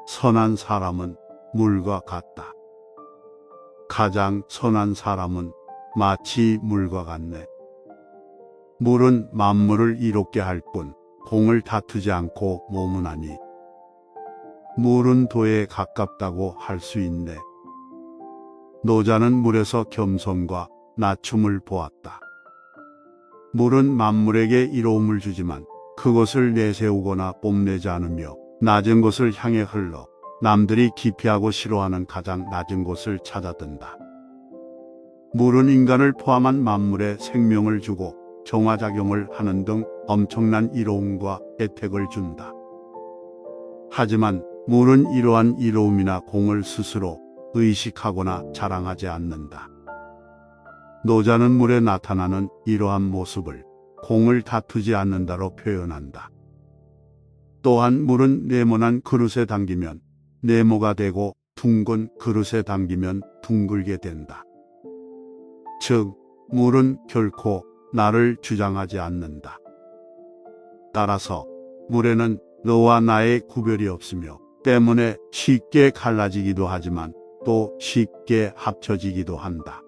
선한 사람은 물과 같다. 가장 선한 사람은 마치 물과 같네. 물은 만물을 이롭게 할 뿐 공을 다투지 않고 모문하니 물은 도에 가깝다고 할 수 있네. 노자는 물에서 겸손과 낮춤을 보았다. 물은 만물에게 이로움을 주지만 그것을 내세우거나 뽐내지 않으며 낮은 곳을 향해 흘러 남들이 기피하고 싫어하는 가장 낮은 곳을 찾아든다. 물은 인간을 포함한 만물에 생명을 주고 정화작용을 하는 등 엄청난 이로움과 혜택을 준다. 하지만 물은 이러한 이로움이나 공을 스스로 의식하거나 자랑하지 않는다. 노자는 물에 나타나는 이러한 모습을 공을 다투지 않는다로 표현한다. 또한 물은 네모난 그릇에 담기면 네모가 되고 둥근 그릇에 담기면 둥글게 된다. 즉, 물은 결코 나를 주장하지 않는다. 따라서 물에는 너와 나의 구별이 없으며 때문에 쉽게 갈라지기도 하지만 또 쉽게 합쳐지기도 한다.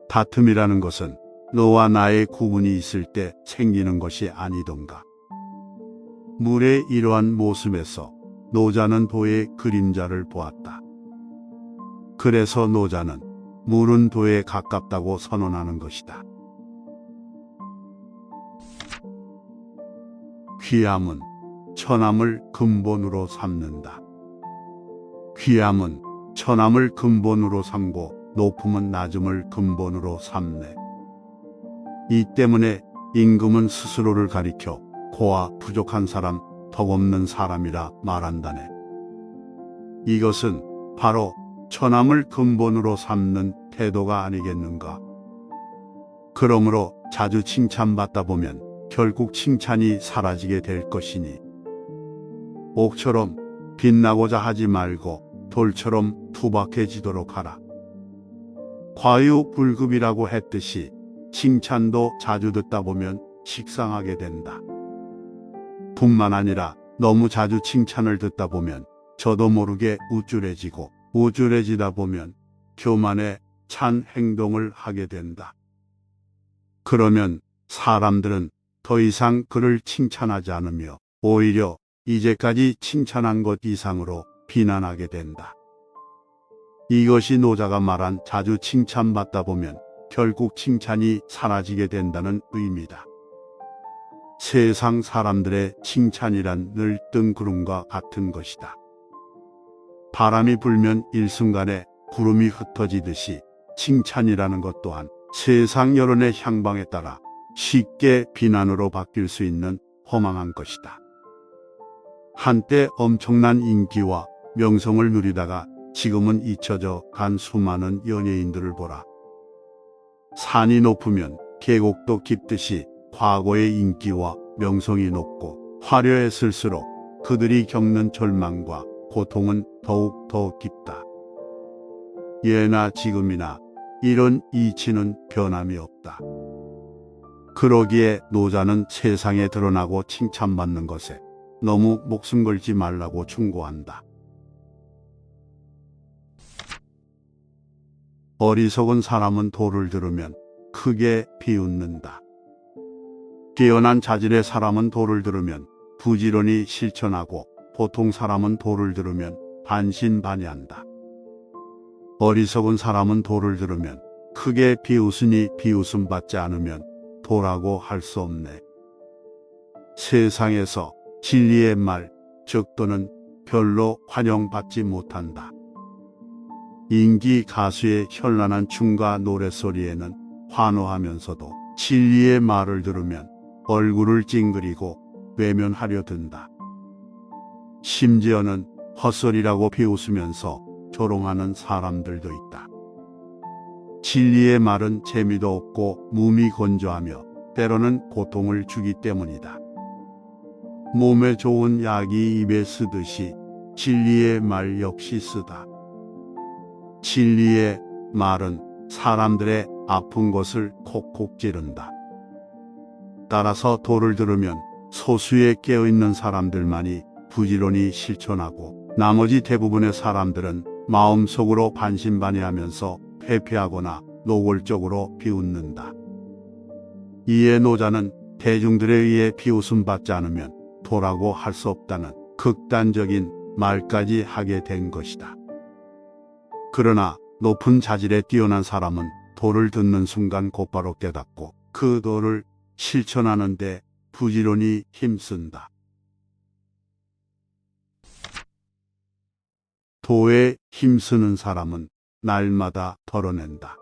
다툼이라는 것은 너와 나의 구분이 있을 때 생기는 것이 아니던가. 물의 이러한 모습에서 노자는 도의 그림자를 보았다. 그래서 노자는 물은 도에 가깝다고 선언하는 것이다. 귀함은 천함을 근본으로 삼는다. 귀함은 천함을 근본으로 삼고 높음은 낮음을 근본으로 삼네. 이 때문에 임금은 스스로를 가리켜 고와 부족한 사람, 덕없는 사람이라 말한다네. 이것은 바로 천함을 근본으로 삼는 태도가 아니겠는가. 그러므로 자주 칭찬받다 보면 결국 칭찬이 사라지게 될 것이니 옥처럼 빛나고자 하지 말고 돌처럼 투박해지도록 하라. 과유불급이라고 했듯이 칭찬도 자주 듣다 보면 식상하게 된다. 뿐만 아니라 너무 자주 칭찬을 듣다 보면 저도 모르게 우쭐해지고 우쭐해지다 보면 교만에 찬 행동을 하게 된다. 그러면 사람들은 더 이상 그를 칭찬하지 않으며 오히려 이제까지 칭찬한 것 이상으로 비난하게 된다. 이것이 노자가 말한 자주 칭찬받다 보면 결국 칭찬이 사라지게 된다는 의미다. 세상 사람들의 칭찬이란 늘 뜬 구름과 같은 것이다. 바람이 불면 일순간에 구름이 흩어지듯이 칭찬이라는 것 또한 세상 여론의 향방에 따라 쉽게 비난으로 바뀔 수 있는 허망한 것이다. 한때 엄청난 인기와 명성을 누리다가 지금은 잊혀져 간 수많은 연예인들을 보라. 산이 높으면 계곡도 깊듯이 과거의 인기와 명성이 높고 화려했을수록 그들이 겪는 절망과 고통은 더욱 더 깊다. 예나 지금이나 이런 이치는 변함이 없다. 그러기에 노자는 세상에 드러나고 칭찬받는 것에 너무 목숨 걸지 말라고 충고한다. 어리석은 사람은 도를 들으면 크게 비웃는다. 뛰어난 자질의 사람은 도를 들으면 부지런히 실천하고 보통 사람은 도를 들으면 반신반의한다. 어리석은 사람은 도를 들으면 크게 비웃으니 비웃음 받지 않으면 도라고 할 수 없네. 세상에서 진리의 말, 즉 도는 별로 환영받지 못한다. 인기 가수의 현란한 춤과 노랫소리에는 환호하면서도 진리의 말을 들으면 얼굴을 찡그리고 외면하려 든다. 심지어는 헛소리라고 비웃으면서 조롱하는 사람들도 있다. 진리의 말은 재미도 없고 무미건조하며 때로는 고통을 주기 때문이다. 몸에 좋은 약이 입에 쓰듯이 진리의 말 역시 쓰다. 진리의 말은 사람들의 아픈 것을 콕콕 찌른다. 따라서 도를 들으면 소수의 깨어있는 사람들만이 부지런히 실천하고 나머지 대부분의 사람들은 마음속으로 반신반의하면서 회피하거나 노골적으로 비웃는다. 이에 노자는 대중들에 의해 비웃음받지 않으면 도라고 할 수 없다는 극단적인 말까지 하게 된 것이다. 그러나 높은 자질에 뛰어난 사람은 도를 듣는 순간 곧바로 깨닫고 그 도를 실천하는 데 부지런히 힘쓴다. 도에 힘쓰는 사람은 날마다 덜어낸다.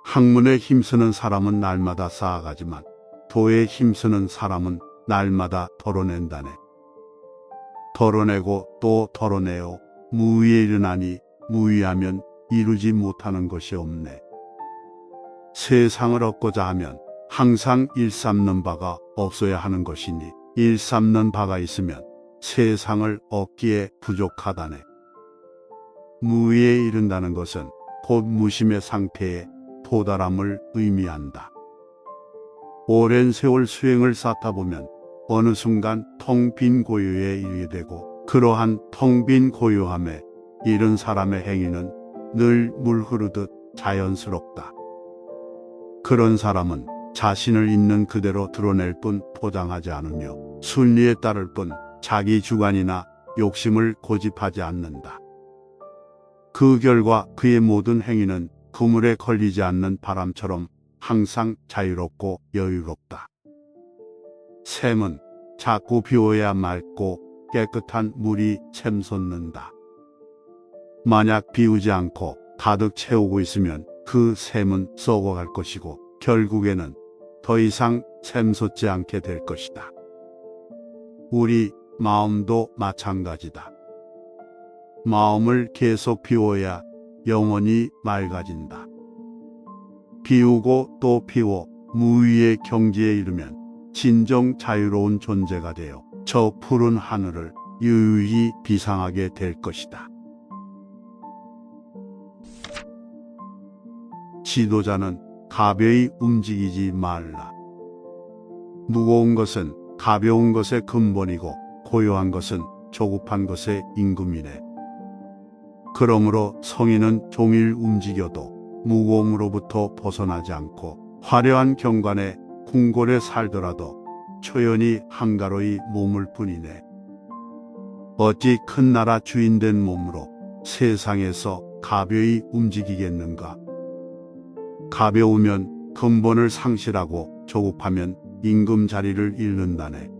학문에 힘쓰는 사람은 날마다 쌓아가지만 도에 힘쓰는 사람은 날마다 덜어낸다네. 덜어내고 또 덜어내어 무위에 이르나니 무위하면 이루지 못하는 것이 없네. 세상을 얻고자 하면 항상 일삼는 바가 없어야 하는 것이니 일삼는 바가 있으면 세상을 얻기에 부족하다네. 무위에 이른다는 것은 곧 무심의 상태에 도달함을 의미한다. 오랜 세월 수행을 쌓다 보면 어느 순간 텅 빈 고요에 이르게 되고 그러한 텅 빈 고요함에 이른 사람의 행위는 늘 물 흐르듯 자연스럽다. 그런 사람은 자신을 있는 그대로 드러낼 뿐 포장하지 않으며 순리에 따를 뿐 자기 주관이나 욕심을 고집하지 않는다. 그 결과 그의 모든 행위는 그물에 걸리지 않는 바람처럼 항상 자유롭고 여유롭다. 샘은 자꾸 비워야 맑고 깨끗한 물이 샘솟는다. 만약 비우지 않고 가득 채우고 있으면 그 샘은 썩어갈 것이고 결국에는 더 이상 샘솟지 않게 될 것이다. 우리 마음도 마찬가지다. 마음을 계속 비워야 영원히 맑아진다. 비우고 또 비워 무위의 경지에 이르면 진정 자유로운 존재가 되어 저 푸른 하늘을 유유히 비상하게 될 것이다. 지도자는 가벼이 움직이지 말라. 무거운 것은 가벼운 것의 근본이고 고요한 것은 조급한 것의 임금이네. 그러므로 성인은 종일 움직여도 무거움으로부터 벗어나지 않고 화려한 경관에 궁궐에 살더라도 초연히 한가로이 몸을 뿐이네. 어찌 큰 나라 주인된 몸으로 세상에서 가벼이 움직이겠는가? 가벼우면 근본을 상실하고 조급하면 임금 자리를 잃는다네.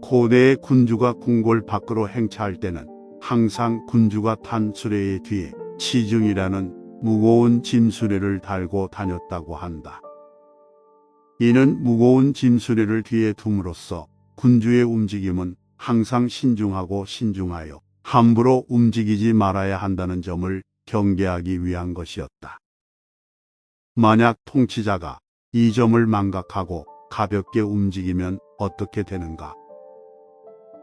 고대의 군주가 궁궐 밖으로 행차할 때는 항상 군주가 탄 수레의 뒤에 치중이라는 무거운 짐수레를 달고 다녔다고 한다. 이는 무거운 짐수레를 뒤에 둠으로써 군주의 움직임은 항상 신중하고 신중하여 함부로 움직이지 말아야 한다는 점을 경계하기 위한 것이었다. 만약 통치자가 이 점을 망각하고 가볍게 움직이면 어떻게 되는가?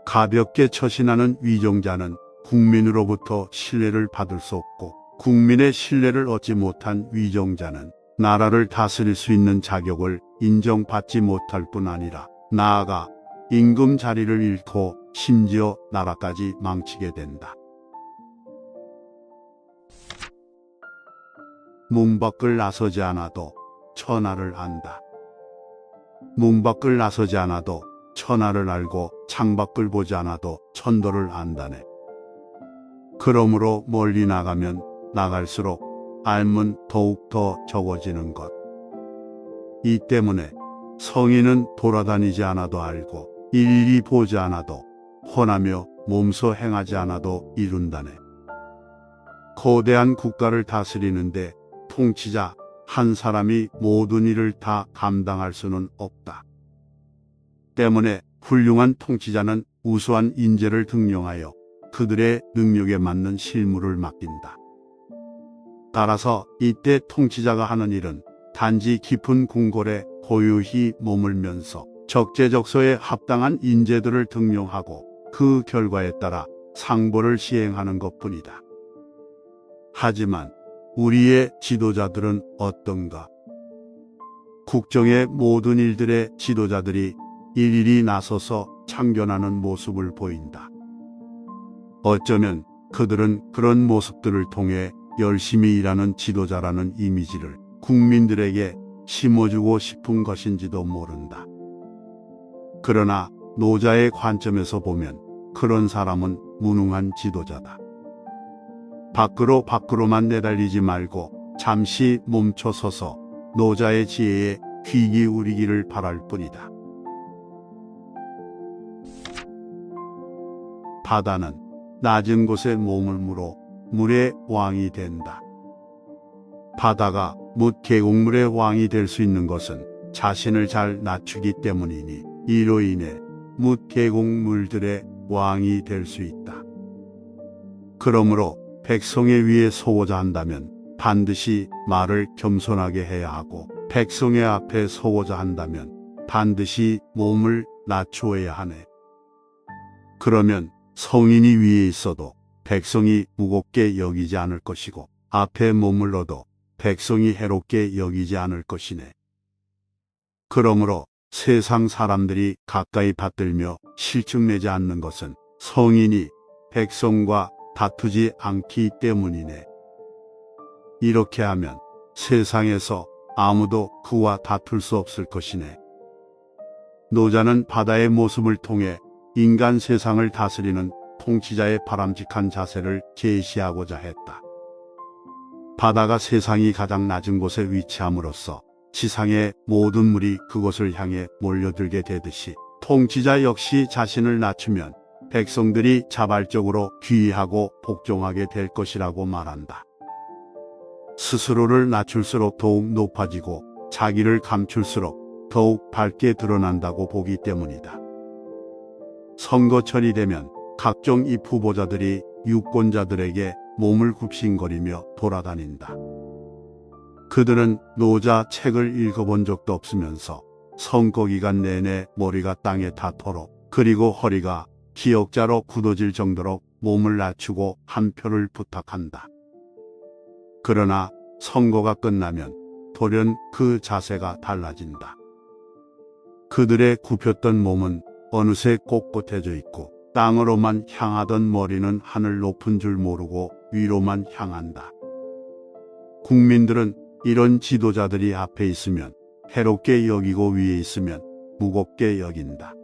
가볍게 처신하는 위종자는 국민으로부터 신뢰를 받을 수 없고 국민의 신뢰를 얻지 못한 위종자는 나라를 다스릴 수 있는 자격을 인정받지 못할 뿐 아니라 나아가 임금 자리를 잃고 심지어 나라까지 망치게 된다. 문 밖을 나서지 않아도 천하를 안다. 문 밖을 나서지 않아도 천하를 알고 창밖을 보지 않아도 천도를 안다네. 그러므로 멀리 나가면 나갈수록 알면 더욱 더 적어지는 것. 이 때문에 성인은 돌아다니지 않아도 알고 일일이 보지 않아도 혼하며 몸소 행하지 않아도 이룬다네. 거대한 국가를 다스리는데 통치자 한 사람이 모든 일을 다 감당할 수는 없다. 때문에 훌륭한 통치자는 우수한 인재를 등용하여 그들의 능력에 맞는 실무를 맡긴다. 따라서 이때 통치자가 하는 일은 단지 깊은 궁궐에 고요히 머물면서 적재적소에 합당한 인재들을 등용하고 그 결과에 따라 상보를 시행하는 것뿐이다. 하지만 우리의 지도자들은 어떤가? 국정의 모든 일들의 지도자들이 일일이 나서서 참견하는 모습을 보인다. 어쩌면 그들은 그런 모습들을 통해 열심히 일하는 지도자라는 이미지를 국민들에게 심어주고 싶은 것인지도 모른다. 그러나 노자의 관점에서 보면 그런 사람은 무능한 지도자다. 밖으로만 내달리지 말고 잠시 멈춰서서 노자의 지혜에 귀 기울이기를 바랄 뿐이다. 바다는 낮은 곳에 몸을 물어 물의 왕이 된다. 바다가 뭇 계곡물의 왕이 될 수 있는 것은 자신을 잘 낮추기 때문이니 이로 인해 뭇 계곡물들의 왕이 될 수 있다. 그러므로 백성의 위에 서고자 한다면 반드시 말을 겸손하게 해야 하고 백성의 앞에 서고자 한다면 반드시 몸을 낮추어야 하네. 그러면 성인이 위에 있어도 백성이 무겁게 여기지 않을 것이고 앞에 머물러도 백성이 해롭게 여기지 않을 것이네. 그러므로 세상 사람들이 가까이 받들며 실증내지 않는 것은 성인이 백성과 다투지 않기 때문이네. 이렇게 하면 세상에서 아무도 그와 다툴 수 없을 것이네. 노자는 바다의 모습을 통해 인간 세상을 다스리는 통치자의 바람직한 자세를 제시하고자 했다. 바다가 세상이 가장 낮은 곳에 위치함으로써 지상의 모든 물이 그곳을 향해 몰려들게 되듯이 통치자 역시 자신을 낮추면 백성들이 자발적으로 귀의하고 복종하게 될 것이라고 말한다. 스스로를 낮출수록 더욱 높아지고 자기를 감출수록 더욱 밝게 드러난다고 보기 때문이다. 선거철이 되면 각종 입 후보자들이 유권자들에게 몸을 굽신거리며 돌아다닌다. 그들은 노자 책을 읽어본 적도 없으면서 선거기간 내내 머리가 땅에 닿도록 그리고 허리가 기역자로 굳어질 정도로 몸을 낮추고 한 표를 부탁한다. 그러나 선거가 끝나면 돌연 그 자세가 달라진다. 그들의 굽혔던 몸은 어느새 꼿꼿해져 있고 땅으로만 향하던 머리는 하늘 높은 줄 모르고 위로만 향한다. 국민들은 이런 지도자들이 앞에 있으면 해롭게 여기고 위에 있으면 무겁게 여긴다.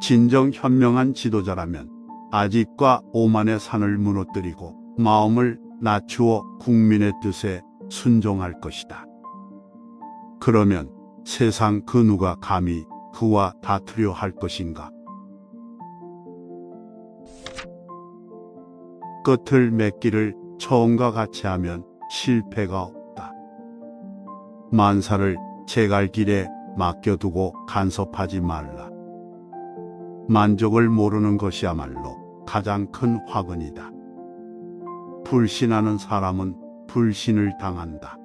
진정 현명한 지도자라면 아집과 오만의 산을 무너뜨리고 마음을 낮추어 국민의 뜻에 순종할 것이다. 그러면 세상 그 누가 감히 그와 다투려 할 것인가? 끝을 맺기를 처음과 같이 하면 실패가 없다. 만사를 제갈 길에 맡겨두고 간섭하지 말라. 만족을 모르는 것이야말로 가장 큰 화근이다. 불신하는 사람은 불신을 당한다.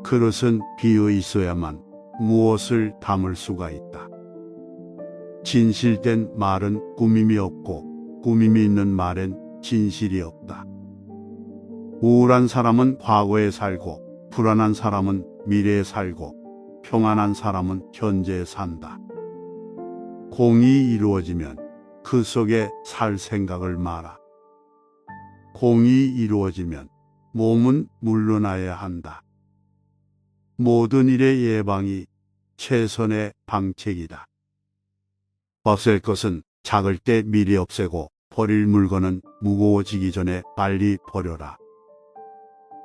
그릇은 비어 있어야만 무엇을 담을 수가 있다. 진실된 말은 꾸밈이 없고 꾸밈이 있는 말엔 진실이 없다. 우울한 사람은 과거에 살고 불안한 사람은 미래에 살고 평안한 사람은 현재에 산다. 공이 이루어지면 그 속에 살 생각을 마라. 공이 이루어지면 몸은 물러나야 한다. 모든 일의 예방이 최선의 방책이다. 없앨 것은 작을 때 미리 없애고 버릴 물건은 무거워지기 전에 빨리 버려라.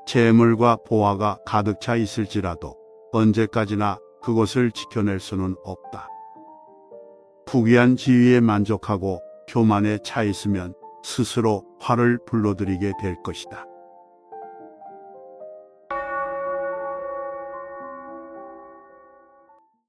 재물과 보화가 가득 차 있을지라도 언제까지나 그것을 지켜낼 수는 없다. 부귀한 지위에 만족하고 교만에 차 있으면 스스로 화를 불러들이게 될 것이다.